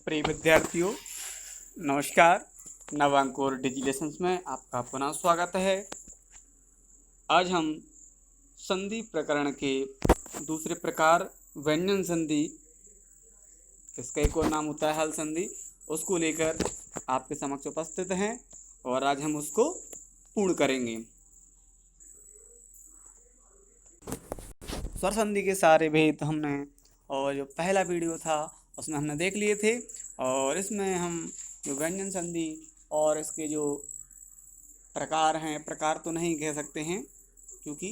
प्रिय विद्यार्थियों, नमस्कार। नवांकुर डिजिलेशंस में आपका पुनः स्वागत है। आज हम संधि प्रकरण के दूसरे प्रकार व्यंजन संधि, इसका एक और नाम होता है हल संधि, उसको लेकर आपके समक्ष उपस्थित हैं और आज हम उसको पूर्ण करेंगे। स्वर संधि के सारे भेद हमने और जो पहला वीडियो था उसमें हमने देख लिए थे और इसमें हम जो व्यंजन संधि और इसके जो प्रकार हैं, प्रकार तो नहीं कह सकते हैं क्योंकि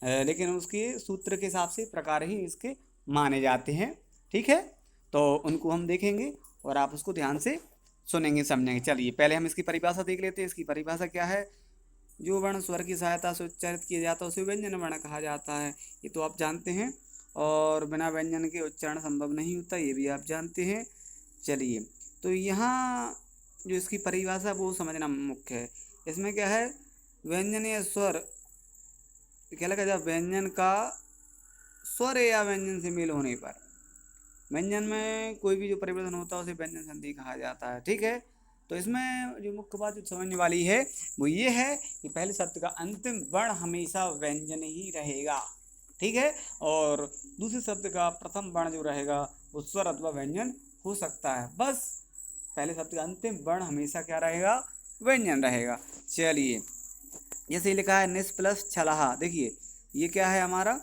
लेकिन उसके सूत्र के हिसाब से प्रकार ही इसके माने जाते हैं। ठीक है, तो उनको हम देखेंगे और आप उसको ध्यान से सुनेंगे, समझेंगे। चलिए पहले हम इसकी परिभाषा देख लेते हैं। इसकी परिभाषा क्या है? जो वर्ण स्वर की सहायता से उच्चारित किया जाता है उसे व्यंजन वर्ण कहा जाता है। ये तो आप जानते हैं, और बिना व्यंजन के उच्चारण संभव नहीं होता, ये भी आप जानते हैं। चलिए, तो यहाँ जो इसकी परिभाषा वो समझना मुख्य है। इसमें क्या है? व्यंजन या स्वर क्या लगा, जब व्यंजन का स्वर या व्यंजन से मेल होने पर व्यंजन में कोई भी जो परिवर्तन होता है उसे व्यंजन संधि कहा जाता है। ठीक है, तो इसमें जो मुख्य बात जो समझने वाली है वो ये है कि पहले शब्द का अंतिम वर्ण हमेशा व्यंजन ही रहेगा। ठीक है, और दूसरे शब्द का प्रथम वर्ण जो रहेगा वो स्वर अथवा व्यंजन हो सकता है। बस पहले शब्द का अंतिम वर्ण हमेशा क्या रहेगा? व्यंजन रहेगा। चलिए, जैसे लिखा है निस प्लस छलाहा, देखिए ये क्या है हमारा?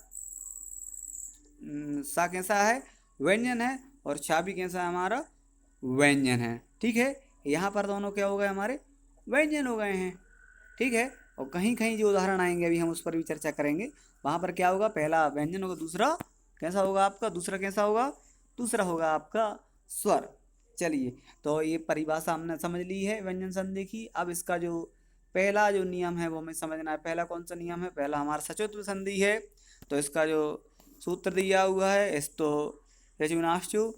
सा कैसा है? व्यंजन है, और छा भी कैसा है हमारा? व्यंजन है। ठीक है, यहाँ पर दोनों क्या हो गए? हमारे व्यंजन हो गए हैं। ठीक है, और कहीं कहीं जो उदाहरण आएंगे अभी हम उस पर भी चर्चा करेंगे। वहाँ पर क्या होगा? पहला व्यंजन होगा, दूसरा कैसा होगा आपका? दूसरा कैसा होगा? दूसरा होगा आपका स्वर। चलिए, तो ये परिभाषा हमने समझ ली है व्यंजन संधि की। अब इसका जो पहला जो नियम है वो हमें समझना है। पहला कौन सा नियम है? पहला हमारा सचोत्व संधि है। तो इसका जो सूत्र दिया हुआ है इस तो यजुनाश्चु,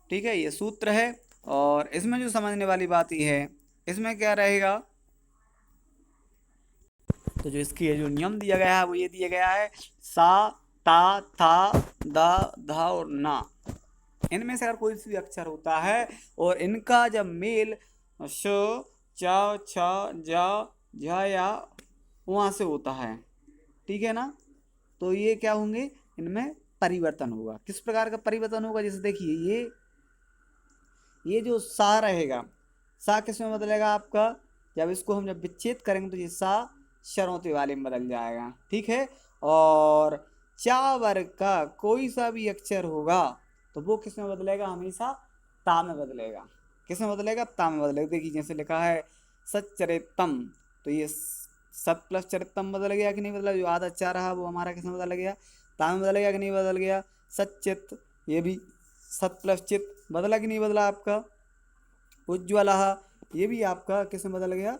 ठीक है, ये सूत्र है। और इसमें जो समझने वाली बात ये है, इसमें क्या रहेगा? तो जो इसकी जो नियम दिया गया है वो ये दिया गया है, सा, ता, था, दा, धा और ना। इनमें से अगर कोई सी अक्षर होता है और इनका जब मेल श, चा, छा, जा, झा या वहाँ से होता है, ठीक है ना, तो ये क्या होंगे? इनमें परिवर्तन होगा। किस प्रकार का परिवर्तन होगा? जैसे देखिए ये जो सा रहेगा, सा किस में बदलेगा आपका? जब इसको हम जब विच्छेद करेंगे तो ये सा शरों वाले में बदल जाएगा। ठीक है, और चा वर्ग का कोई सा भी अक्षर होगा तो वो किस में बदलेगा? हमेशा ता में बदलेगा। किस में बदलेगा? ता में बदलेगा। देखिए जैसे लिखा है सच्चरितम, तो ये सत प्लस चरितम बदल गया कि नहीं बदला? जो आधा चा रहा वो हमारा किस में बदल गया? ता में बदल गया कि नहीं बदल गया? सच्चित, ये भी सत प्लस चित बदला कि नहीं बदला आपका? उज्ज्वला, ये भी आपका किस में बदल गया?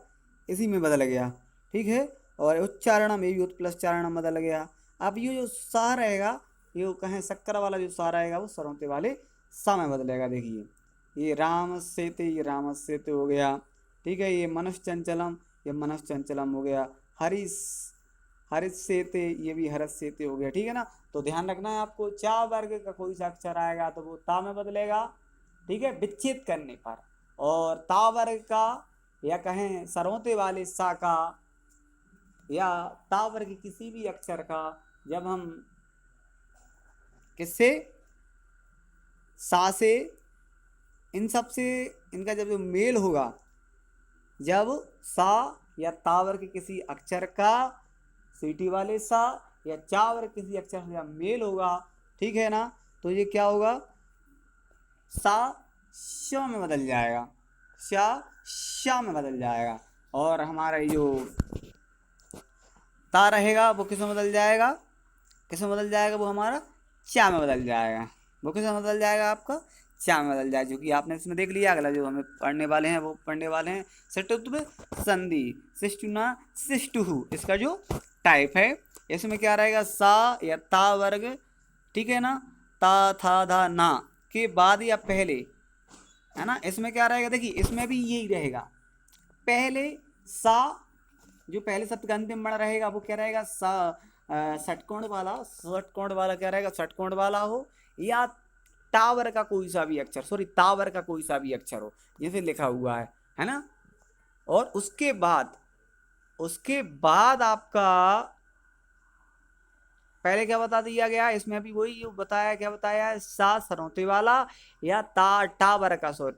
इसी में बदल गया। ठीक है, और उच्चारण में भी उत प्लस चारण बदल गया। अब ये जो सा रहेगा, ये कहें शक्कर वाला जो सा रहेगा वो सरोते वाले सा में बदलेगा। देखिए ये राम सेते, ये राम सेते हो गया। ठीक है, ये मनुष्य चंचलम, ये मनुष्य चंचलम हो गया। हरिस, हरित सेते, ये भी हरत सेते हो गया। ठीक है ना, तो ध्यान रखना है आपको, चा वर्ग का कोई सा अक्षर आएगा तो वो ता में बदलेगा। ठीक है, विच्छेद करने पर। और ता वर्ग का या कहें सरोते वाले सा का या ता वर्ग किसी भी अक्षर का जब हम किससे? सा से, इन सब से इनका जब जो मेल होगा, जब सा या ता वर्ग किसी अक्षर का सीटी वाले सा या चा वर्ग किसी अक्षर से जब मेल होगा, ठीक है ना, तो ये क्या होगा? सा श में बदल जाएगा, शा में बदल जाएगा। और हमारा जो ता रहेगा वो किस में बदल जाएगा? किस में बदल जाएगा? वो हमारा चा में बदल जाएगा। वो किस में बदल जाएगा? आपका चा में बदल जाएगा, जो कि आपने इसमें देख लिया। अगला जो हमें पढ़ने वाले हैं वो पढ़ने वाले हैं सटुत्व संधि, शिष्टुना शिष्टुहु, इसका जो टाइप है। इसमें क्या रहेगा? सा या ता वर्ग, ठीक है ना, ता था धा ना के बाद या पहले, है ना, इसमें क्या रहेगा? देखिए इसमें भी यही रहेगा। पहले सा, जो पहले शब्द का अंतिम वर्ण रहेगा वो क्या रहेगा? षटकोण वाला, षटकोण वाला क्या रहेगा? षटकोण वाला हो, या टावर का कोई सा भी अक्षर, सॉरी टावर का कोई सा भी अक्षर हो, जैसे लिखा हुआ है ना। और उसके बाद आपका पहले क्या बता दिया गया, इसमें भी वही जो बताया, क्या बताया है, सा सरौते वाला या टावर का, सॉरी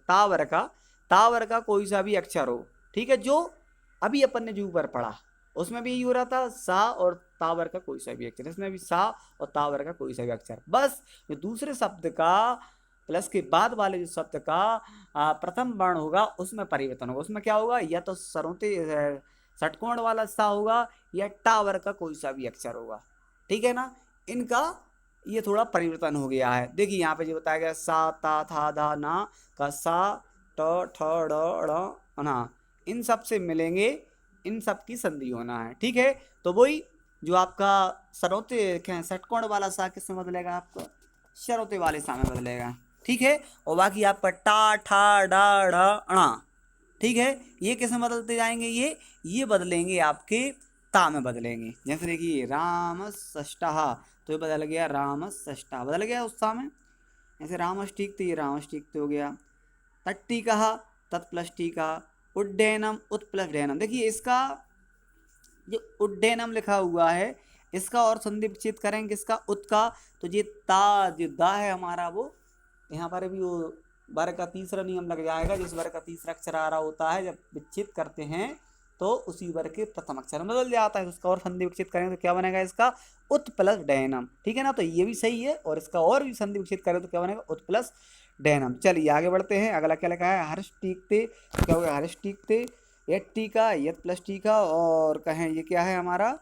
टावर का कोई सा भी अक्षर हो, ठीक है। जो अभी अपन ने जो ऊपर पढ़ा उसमें भी यही हो रहा था, सा और टावर का कोई सा भी अक्षर, इसमें भी सा और टावर का कोई सा भी अक्षर। बस जो दूसरे शब्द का प्लस के बाद वाले जो शब्द का प्रथम वर्ण होगा उसमें परिवर्तन होगा। उसमें क्या होगा, या तो सरौते षटकोण वाला सा होगा या टावर का कोई सा भी अक्षर होगा, ठीक है ना। इनका ये थोड़ा परिवर्तन हो गया है। देखिए यहाँ पे जो बताया गया, सा ता था धा ना का सा ट ठ ड ढ़ ना, इन सब से मिलेंगे, इन सब की संधि होना है, ठीक है। तो वही जो आपका सरौते षटकोण वाला सा किसमें बदलेगा, आपको शरौते वाले सा में बदलेगा, ठीक है। और बाकी आपका टा ठा डा ढ़ णा, ठीक है, ये किसमें बदलते जाएंगे, ये बदलेंगे आपके ता में बदलेंगे। जैसे देखिए राम षष्ठः, तो ये बदल गया राम षष्ठः, बदल गया उस ता में। जैसे रामष्टीक, तो ये रामष्टीक हो गया। तट्टिकः, तत् प्लस टीका, उड्डयनम, उत प्लस डयनम। देखिए इसका जो उड्डयनम लिखा हुआ है इसका और संधि विच्छेद करेंगे इसका उत का, तो ये ता जो दा है हमारा, वो यहाँ पर भी वो वर्ग का तीसरा नियम लग जाएगा। जिस वर्ग का तीसरा अक्षर आ रहा होता है, जब विच्छेद करते हैं तो उसी वर्ग के प्रथम अक्षर में बदल जाता है। तो उसका और संधि विच्छेद करेंगे तो क्या बनेगा, इसका उत प्लस डयनम, ठीक है ना। तो ये भी सही है, और इसका और भी संधि विच्छेद करें तो क्या बनेगा, उत प्लस डयनम। चलिए आगे बढ़ते हैं। अगला क्या लिखा है, हर्ष टीकते, क्या हो गया, हर्ष टीकते, यत टीका, यत प्लस टीका, और कहें ये क्या है हमारा,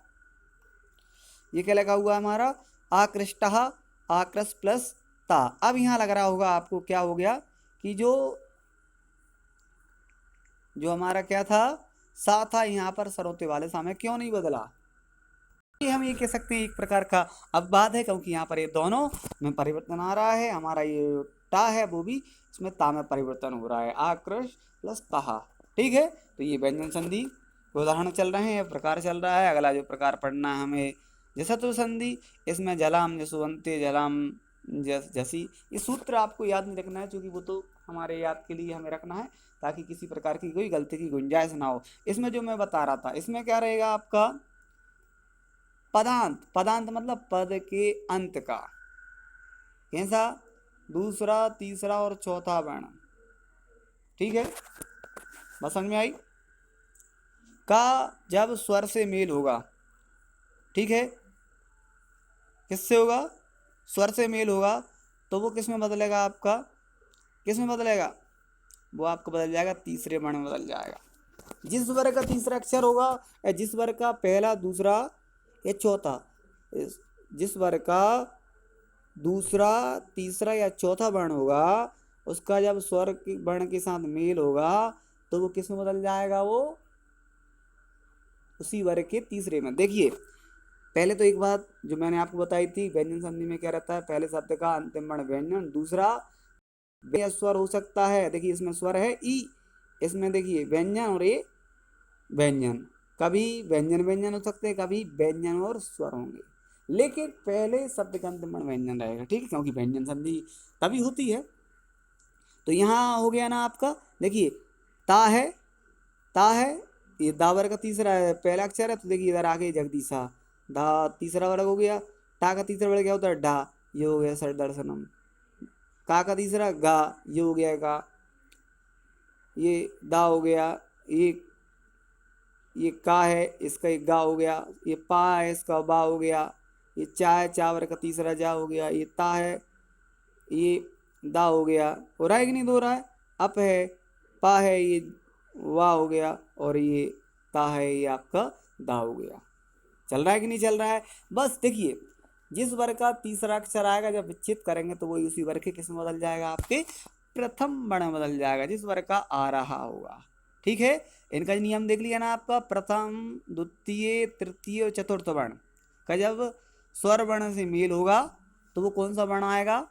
ये क्या लगा हुआ है हमारा, आकृष्टः, आकृष्ट प्लस ता। अब यहाँ लग रहा होगा आपको क्या हो गया कि जो हमारा क्या था, सा था, यहाँ पर सरौते वाले सा में क्यों नहीं बदला, ये हम ये कह सकते हैं एक प्रकार का अपवाद है, क्योंकि यहाँ पर ये दोनों में परिवर्तन आ रहा है। हमारा ये टा है वो भी इसमें ता में परिवर्तन हो रहा है, आकृष प्लस ताहा, ठीक है। तो ये व्यंजन संधि के उदाहरण चल रहे हैं, प्रकार चल रहा है। अगला जो प्रकार पढ़ना है हमें, जसत्व संधि, इसमें जलाम जसवंते जलाम जसी। ये सूत्र आपको याद नहीं रखना है, क्योंकि वो तो हमारे याद के लिए हमें रखना है, ताकि किसी प्रकार की कोई गलती की गुंजाइश ना हो। इसमें जो मैं बता रहा था, इसमें क्या रहेगा आपका पदांत, पदांत मतलब पद के अंत का, कैसा, दूसरा तीसरा और चौथा वर्ण, ठीक है, बस समझ में आई। का जब स्वर से मेल होगा, ठीक है, किससे होगा, स्वर से मेल होगा, तो वो किस में बदलेगा, आपका किस में बदलेगा, वो आपका बदल जाएगा तीसरे वर्ण में बदल जाएगा। जिस वर्ग का तीसरा अक्षर होगा, या जिस वर्ग का पहला दूसरा या चौथा, जिस वर्ग का दूसरा तीसरा या चौथा वर्ण होगा, उसका जब स्वर के वर्ण के साथ मेल होगा तो वो किस में बदल जाएगा, वो उसी वर्ग के तीसरे में। देखिए पहले तो एक बात जो मैंने आपको बताई थी, व्यंजन संधि में क्या रहता है, पहले शब्द का अंतिम वर्ण व्यंजन, दूसरा स्वर हो सकता है। देखिए इसमें स्वर है ई, इसमें देखिए व्यंजन और ये व्यंजन, कभी व्यंजन व्यंजन हो सकते हैं, कभी व्यंजन और स्वर होंगे, लेकिन पहले शब्द का अंतिम वर्ण व्यंजन रहेगा, ठीक है, क्योंकि व्यंजन संधि तभी होती है। तो यहाँ हो गया ना आपका, देखिए ता है, ता है, ये दावर का तीसरा है, पहला अक्षर है, तो देखिए इधर आगे जगदीशा, दा तीसरा वर्ग हो गया, टा का तीसरा वर्ग क्या होता है, डा, ये हो गया सर दर्शनम, का तीसरा गा, ये हो गया गा, ये दा हो गया, ये का है, इसका एक गा हो गया, ये पा है, इसका बा हो गया, ये चा है, चावर का तीसरा जा हो गया, ये ता है, ये दा हो गया, हो रहा है कि नहीं हो रहा है, अप है, पा है, ये वाह हो गया, और ये ता है, ये आपका दा हो गया। चल रहा है कि नहीं चल रहा है। बस देखिए जिस वर्ग का तीसरा अक्षर आएगा जब विच्छेद करेंगे तो वही उसी वर्ग के किस में बदल जाएगा, आपके प्रथम वर्ण में बदल जाएगा, जिस वर्ग का आ रहा होगा, ठीक है। इनका नियम देख लिया ना आपका, प्रथम द्वितीय तृतीय और चतुर्थ वर्ण का जब स्वर वर्ण से मेल होगा तो वो कौन सा वर्ण आएगा,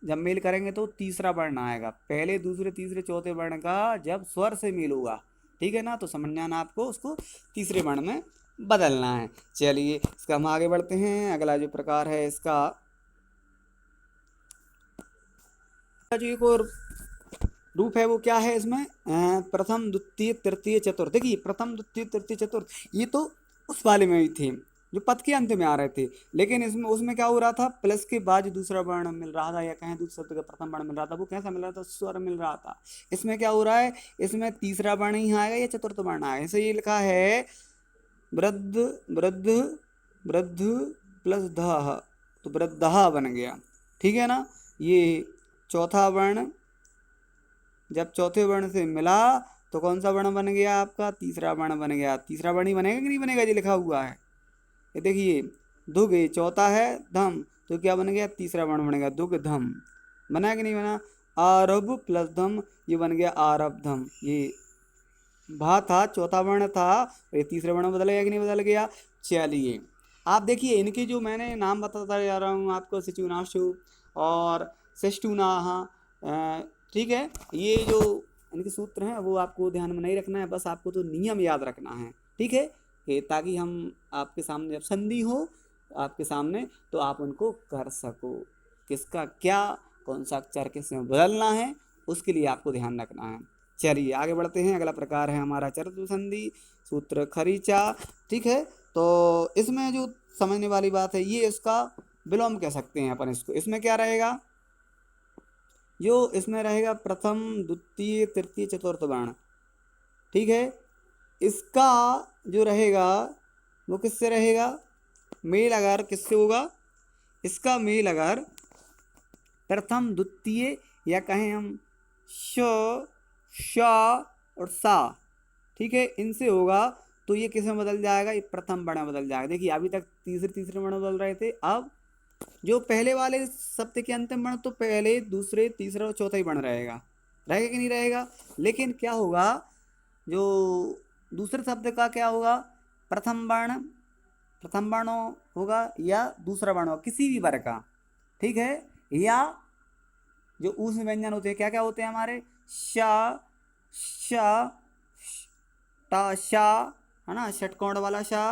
जब मेल करेंगे तो तीसरा वर्ण आएगा, पहले दूसरे तीसरे चौथे वर्ण का जब स्वर से मेल होगा, ठीक है ना, तो समझना ना आपको उसको तीसरे वर्ण में बदलना है। चलिए इसका हम आगे बढ़ते हैं। अगला जो प्रकार है इसका जो एक और रूप है वो क्या है इसमें, प्रथम द्वितीय तृतीय चतुर्थ। देखिए प्रथम द्वितीय तृतीय चतुर्थ ये तो उस वाले में ही थे जो पद के अंत में आ रहे थे, लेकिन इसमें उसमें क्या हो रहा था, प्लस के बाद जो दूसरा वर्ण मिल रहा था, या कहें दूसरे शब्द का प्रथम वर्ण मिल रहा था, वो कैसा मिल रहा था, स्वर मिल रहा था। इसमें क्या हो रहा है, इसमें तीसरा वर्ण ही आएगा या चतुर्थ वर्ण आएगा। इसे ये लिखा है वृद्ध वृद्ध वृद्ध प्लस ध, तो वृद्धः बन गया, ठीक है ना। ये चौथा वर्ण जब चौथे वर्ण से मिला तो कौन सा वर्ण बन गया आपका, तीसरा वर्ण बन गया। तीसरा वर्ण ही बनेगा कि नहीं बनेगा, ये लिखा हुआ है, ये देखिए दुग, ये चौथा है धम, तो क्या बन गया, तीसरा वर्ण बन गया दुग धम। बना कि नहीं बना, आरभ प्लस धम, ये बन गया आरब्धम। ये भा था, चौथा वर्ण था, और ये तीसरा वर्ण बदल गया कि नहीं बदल गया। चलिए आप देखिए इनके जो मैंने नाम बताता जा रहा हूँ आपको, सिचुनाशु और सिस्टुनाह, ठीक है। ये जो इनके सूत्र हैं वो आपको ध्यान में नहीं रखना है, बस आपको तो नियम याद रखना है, ठीक है, कि ताकि हम आपके सामने जब संधि हो आपके सामने तो आप उनको कर सको, किसका क्या कौन सा अक्षर किस में बदलना है उसके लिए आपको ध्यान रखना है। चलिए आगे बढ़ते हैं। अगला प्रकार है हमारा चतुर्थ संधि सूत्र खरीचा, ठीक है। तो इसमें जो समझने वाली बात है, ये इसका विलोम कह सकते हैं अपन इसको। इसमें क्या रहेगा, जो इसमें रहेगा प्रथम द्वितीय तृतीय चतुर्थ वर्ण, ठीक है। इसका जो रहेगा वो किससे रहेगा, मेल अगर किससे होगा, इसका मेल अगर प्रथम द्वितीय या कहें हम श श और सा, ठीक है, इनसे होगा तो ये किस में बदल जाएगा, ये प्रथम वर्ण में बदल जाएगा। देखिए अभी तक तीसरे तीसरे वर्ण बदल रहे थे, अब जो पहले वाले शब्द के अंतिम वर्ण तो पहले दूसरे तीसरा और चौथा ही वर्ण रहेगा, रहेगा कि नहीं रहेगा। लेकिन क्या होगा, जो दूसरे शब्द का क्या होगा, प्रथम वर्ण होगा या दूसरा वर्ण होगा, किसी भी वर्ग का, ठीक है। या जो ऊष्म व्यंजन होते हैं क्या क्या होते हैं हमारे, शा शा टा शा, है ना, षटकोण वाला शा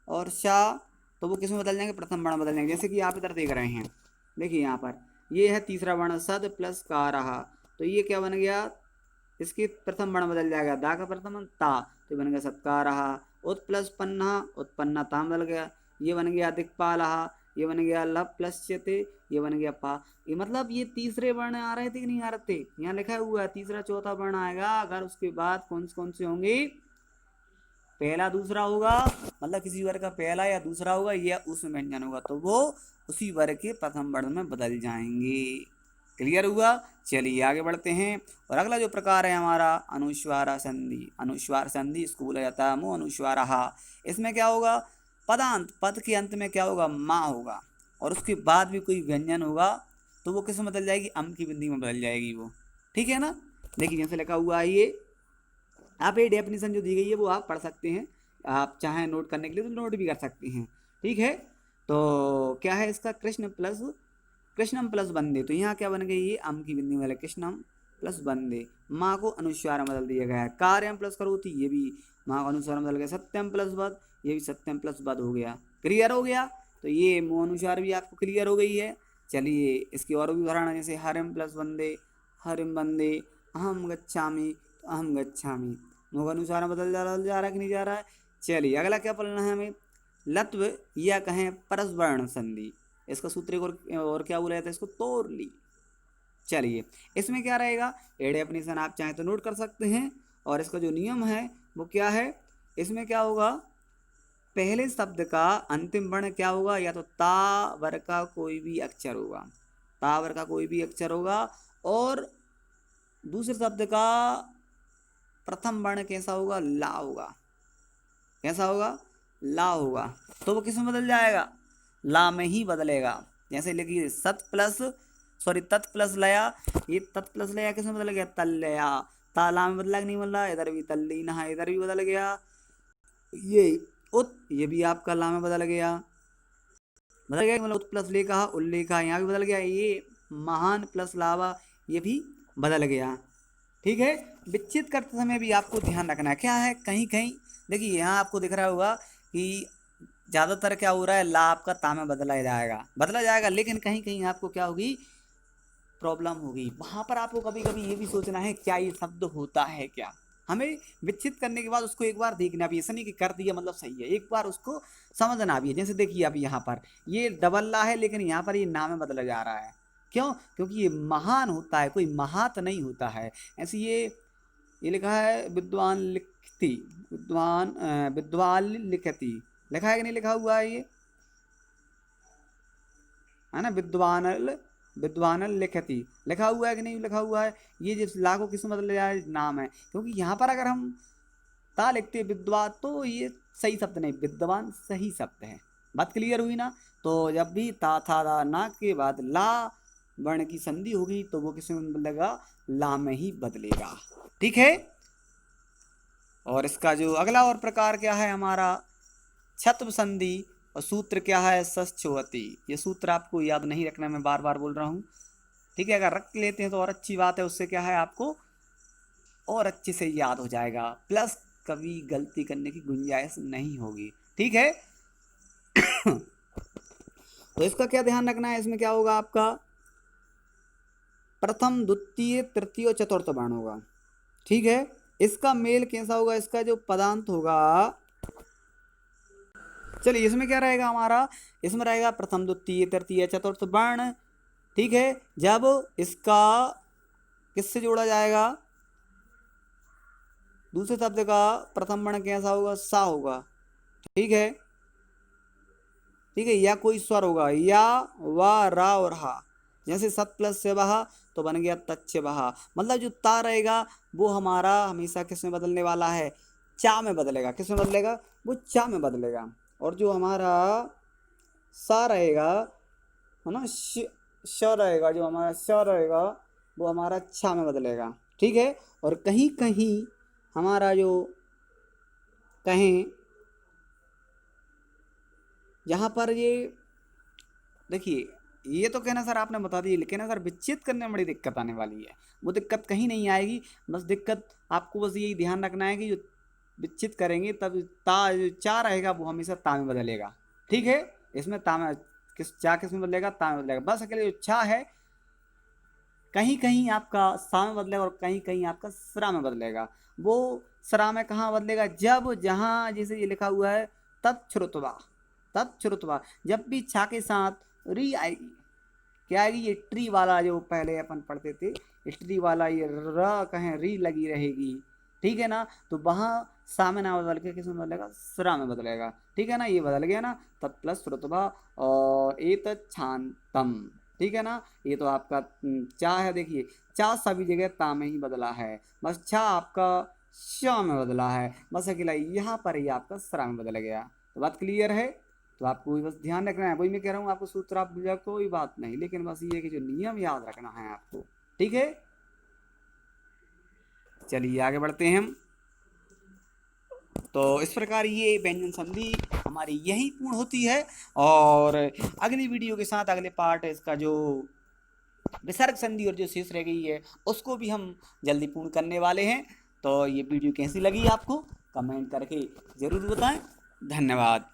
और शा, तो वो किस में बदल जाएंगे, प्रथम वर्ण बदल जाएंगे। जैसे कि आप इधर देख रहे हैं, देखिए यहाँ पर ये है तीसरा वर्ण सद प्लस का रहा, तो ये क्या बन गया, इसकी प्रथम वर्ण बदल जाएगा, दा का प्रथम ता, तो बन गया सत्कार रहा। उत प्लस पन्ना, उत्पन्ना ताम बदल गया, ये बन गया दिक्पालहा, ये बन गया लब प्लस चते, ये बन गया पा। ये मतलब ये तीसरे वर्ण आ रहे थे कि नहीं आ रहे थे, यहाँ लिखा हुआ है तीसरा चौथा वर्ण आएगा, अगर उसके बाद कौन से होंगे, पहला दूसरा होगा, मतलब किसी वर्ग का पहला या दूसरा होगा या उसमें व्यंजन होगा, तो वो उसी वर्ग के प्रथम वर्ण में बदल जाएंगे। क्लियर हुआ। चलिए आगे बढ़ते हैं। और अगला जो प्रकार है हमारा अनुस्वार संधि, अनुस्वार संधि इसको बोला जाता है मो अनुस्वार। इसमें क्या होगा, पदांत पद के अंत में क्या होगा, माँ होगा, और उसके बाद भी कोई व्यंजन होगा तो वो किस में बदल जाएगी, अम की बिंदी में बदल जाएगी वो, ठीक है ना। देखिए जैसे लिखा हुआ है, ये आप ये डेफिनेशन जो दी गई है वो आप पढ़ सकते हैं, आप चाहें नोट करने के लिए तो नोट भी कर सकते हैं, ठीक है। तो क्या है इसका, कृष्णम प्लस बंदे, तो यहाँ क्या बन गई, ये अम की बिंदी वाले कृष्णम प्लस बंदे, माँ को अनुस्वार में बदल दिया गया है। कार्यम प्लस करोति, ये भी माँ को अनुस्वार में बदल गया। सत्यम प्लस बद, ये भी सत्यम प्लस बद हो गया। क्लियर हो गया, तो ये मुँह अनुस्वार भी आपको क्लियर हो गई है। चलिए इसकी और भी उदाहरण है, जैसे हरिम प्लस बंदे, हरिम बंदे, अहम गच्छामि, तो अहम गच्छामि, मुँह अनुसार बदल जा रहा है कि नहीं जा रहा है। चलिए अगला क्या पढ़ना है हमें, लत्व या कहें परस्वर्ण संधि, इसका सूत्र और क्या बोला जाता है, इसको तोड़ ली। चलिए इसमें क्या रहेगा, ए डेफिनेशन आप चाहें तो नोट कर सकते हैं, और इसका जो नियम है वो क्या है, इसमें क्या होगा, पहले शब्द का अंतिम वर्ण क्या होगा, या तो ता वर्ग का कोई भी अक्षर होगा, ता वर्ग का कोई भी अक्षर होगा, और दूसरे शब्द का प्रथम वर्ण कैसा होगा, ला होगा, कैसा होगा, ला होगा, तो वो किस में बदल जाएगा, ला में ही बदलेगा। जैसे लिखिए तत् प्लस लया, ये तत् प्लस लया किस में बदल गया, तल्लया, ताला में बदला कि नहीं बदला, इधर भी तल्लीन है, इधर भी बदल गया। ये ये भी आपका ला में बदल गया, मतलब उत प्लस लेखा उल्लेखा, यहाँ भी बदल गया। ये महान प्लस लावा, ये भी बदल गया, ठीक है। विच्छेद करते समय भी आपको ध्यान रखना है, क्या है, कहीं कहीं देखिए यहाँ आपको दिख रहा होगा कि ज़्यादातर क्या हो रहा है, ला आपका ता में बदला जाएगा, लेकिन कहीं कहीं आपको क्या होगी, प्रॉब्लम होगी। वहाँ पर आपको कभी कभी ये भी सोचना है क्या ये शब्द होता है क्या। हमें विच्छेद करने के बाद उसको एक बार देखना भी, ऐसा नहीं कि कर दिया मतलब सही है, एक बार उसको समझना भी है। जैसे देखिए अभी यहाँ पर ये डबल ला है, लेकिन यहाँ पर ये नाम में बदला जा रहा है। क्यों? क्योंकि ये महान होता है, कोई महात नहीं होता है। ऐसे ये लिखा है विद्वान लिखती, विद्वान लिखती, लिखा है कि नहीं लिखा हुआ है ये, है ना, विद्वानल लिखती लिखा हुआ है कि नहीं लिखा हुआ है। ये जिस ला को किस में बदल जाए, नाम है। क्योंकि यहाँ पर अगर हम ता लिखते विद्वा तो ये सही शब्द नहीं, विद्वान सही शब्द है। बात क्लियर हुई ना। तो जब भी ता था दा ना के बाद ला वर्ण की संधि होगी तो वो किस में बदलेगा, ला में ही बदलेगा। ठीक है। और इसका जो अगला और प्रकार क्या है हमारा, छत्व संधि। और सूत्र क्या है, सश्चोवती। ये सूत्र आपको याद नहीं रखना, मैं बार बार बोल रहा हूँ। ठीक है, अगर रख लेते हैं तो और अच्छी बात है, उससे क्या है आपको और अच्छे से याद हो जाएगा, प्लस कभी गलती करने की गुंजाइश नहीं होगी। ठीक है। तो इसका क्या ध्यान रखना है, इसमें क्या होगा आपका प्रथम द्वितीय तृतीय चतुर्थ वर्ण होगा। ठीक है। इसका मेल कैसा होगा, इसका जो पदांत होगा, चलिए इसमें क्या रहेगा हमारा, इसमें रहेगा प्रथम द्वितीय तृतीय चतुर्थ वर्ण। ठीक है। जब इसका किससे जोड़ा जाएगा, दूसरे शब्द का प्रथम वर्ण कैसा होगा, सा होगा। ठीक है। ठीक है, या कोई स्वर होगा, या वा रा और हा। जैसे सत प्लस से बहा तो बन गया तच्छ बहा। मतलब जो ता रहेगा वो हमारा हमेशा किस में बदलने वाला है, चा में बदलेगा। किस में बदलेगा, वो चा में बदलेगा। और जो हमारा सा रहेगा, है ना, श रहेगा, जो हमारा श रहेगा वो हमारा छा में बदलेगा। ठीक है। और कहीं कहीं हमारा जो कहें यहाँ पर ये देखिए, ये तो कहना सर आपने बता दिया, लेकिन अगर विच्छेद करने में बड़ी दिक्कत आने वाली है। वो दिक्कत कहीं नहीं आएगी, बस दिक्कत आपको बस यही ध्यान रखना है कि जो विच्छेद करेंगे तब ता जो चा रहेगा वो हमेशा ता में बदलेगा। ठीक है। इसमें ता में किस में बदलेगा, ता में बदलेगा। बस अकेले जो छा है कहीं कहीं आपका सा में बदलेगा और कहीं कहीं आपका सरा में बदलेगा। वो सरा में कहाँ बदलेगा, जब जहाँ जैसे ये लिखा हुआ है तत्श्रुतवा, तत्श्रुतवा। जब भी छा के साथ री आएगी, क्या आएगी, ये ट्री वाला जो पहले अपन पढ़ते थे, ट्री वाला ये र कहें री लगी रहेगी। ठीक है ना। तो वहाँ सा में ना बदल के किस में बदलेगा, सरा में बदलेगा। ठीक है ना, ये बदल गया ना, तत् प्लस श्रुतवा और एतत् शांतम। ठीक है ना। ये तो आपका चा है, देखिए चा सभी जगह ता में ही बदला है, बस छा आपका श में बदला है, बस अकेला यहाँ पर ही आपका सरा में बदल गया। तो बात क्लियर है। तो आपको बस ध्यान रखना है, वही मैं कह रहा हूँ, आपको सूत्र आप भूल जाओ कोई बात नहीं, लेकिन बस ये कि जो नियम याद रखना है आपको। ठीक है। चलिए आगे बढ़ते हैं हम। तो इस प्रकार ये व्यंजन संधि हमारी यही पूर्ण होती है। और अगली वीडियो के साथ अगले पार्ट इसका जो विसर्ग संधि और जो शेष रह गई है उसको भी हम जल्दी पूर्ण करने वाले हैं। तो ये वीडियो कैसी लगी आपको कमेंट करके ज़रूर बताएं। धन्यवाद।